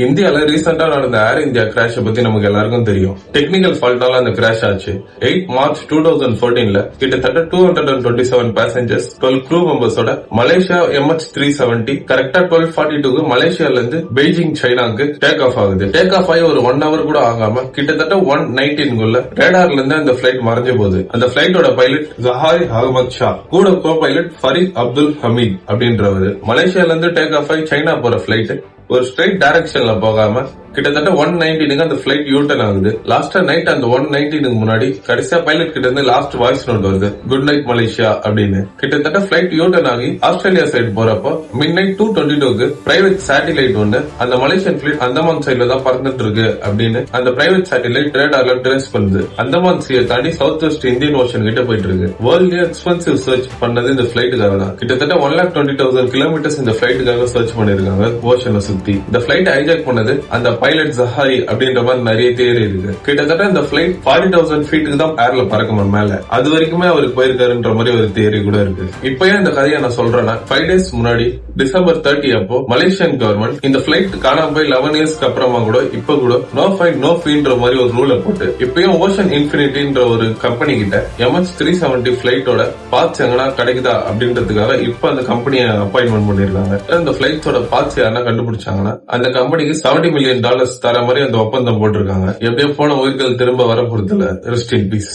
இந்தியால ரீசெண்டா நடந்த ஏர் இந்தியா கிராஷ் பத்தி நமக்கு எல்லாருக்கும் தெரியும். டெக்னிக்கல் ஃபால்ட்டால அந்த கிராஷ் ஆச்சு. 8 மார்ச் 2014ல கிட்டத்தட்ட 227 பேசஞ்சர்ஸ் 12 crew மெம்பர்ஸோட மலேசியா MH370 கரெக்டா 12:42க்கு மலேசியால இருந்து பெய்ஜிங் சைனாக்கு டேக் ஆஃப் ஆகுது. டேக் ஆஃப் ஆகி ஒரு 1 hour கூட ஆகாம கிட்டத்தட்ட 1:19 ரேடார்ல இருந்து அந்த பிளைட் மறைஞ்சு போகுது. அந்த பிளைட்டோட பைலட் ஜஹாரி அகமது ஷா, கூட கோ பைலட் ஃபரீத் அப்துல் ஹமீத் அப்படின்றவர். மலேசியால இருந்து டேக் ஆஃப் ஆகி சைனா போற பிளைட் ஒரு ஸ்ட்ரைட் டைரக்ஷன்ல போகாம கிட்டத்தட்ட 1:19 அந்த பிளைட் யூட்டர்ன் ஆகுது. லாஸ்டா நைட் அந்த 1:19 முன்னாடி கடைசியா பைலட் கிட்ட இருந்து லாஸ்ட் வாய்ஸ் நோட் வருது, குட் நைட் மலேசியா அப்படின்னு. கிட்டத்தட்ட பிளைட் யூட்டர்ன் ஆகி ஆஸ்திரேலியா சைடு போறப்போ மிட் நைட் 2:22க்கு பிரைவேட் சேட்டிலைட் ஒண்ணு அந்த மலேசியன் பிளைட் அந்தமான் சைட்ல தான் பறந்துட்டு இருக்கு அப்படின்னு அந்த பிரைவேட் சேட்டிலைட் ரேடார்ல ட்ரேஸ் பண்ணுது. அந்தமான் சீயை தாண்டி சவுத் வெஸ்ட் இந்தியன் ஓஷன் கிட்ட போயிட்டு இருக்கு. வேர்ல்ட்லயே எக்ஸ்பென்சிவ் சர்ச் பண்ணது இந்த பிளைட்டுக்காக தான். கிட்டத்தட்ட 1,20,000 கிலோமீட்டர்ஸ் இந்த பிளைட்டுக்காக சர்ச் பண்ணிருக்காங்க ஓஷனை சுத்தி. இந்த பிளைட் ஹைஜாக் பண்ணது அந்த பைலட் ஜஹாரி அப்படின்ற மாதிரி நிறைய தியரி இருக்கு. கிட்டத்தட்ட இந்த பிளைட் 40,000 ஃபீட்டுக்கு தான் ஏர்ல பறக்குமா மேல, அது வரைக்குமே அவருக்கு போயிருக்காருன்ற மாதிரி ஒரு தியரி கூட இருக்கு. இப்ப இந்த கதையை நான் சொல்றேன்னா 5 days முன்னாடி டிசம்பர் 30 அப்போ மலேசியன் கவர்மெண்ட் இந்த பிளைட் காணாம போய் 11 இயர்ஸ்க்கு அப்புறமா கூட இப்ப கூட நோ ஃபைட் நோ ஃபீன்ற மாதிரி ஒரு ரூலை போட்டு இப்பயும் ஓஷன் இன்ஃபினிட்டின்ற ஒரு கம்பெனி கிட்ட MH370 பிளைட்டோட பார்ட்ஸ் எங்கன்னா கிடைக்குதா அப்படின்றதுக்காக இப்ப அந்த கம்பெனியை அப்பாயின்மெண்ட் பண்ணிருக்காங்க. அந்த பிளைட்ஸோட பார்ட்ஸ் யாரா கண்டுபிடிச்சாங்கன்னா அந்த கம்பெனிக்கு $70 million தர மாதிரி அந்த ஒப்பந்தம் போட்டிருக்காங்க. எப்படியோ போன உயிர்கள் திரும்ப வர பொறுத்தல. Rest in peace.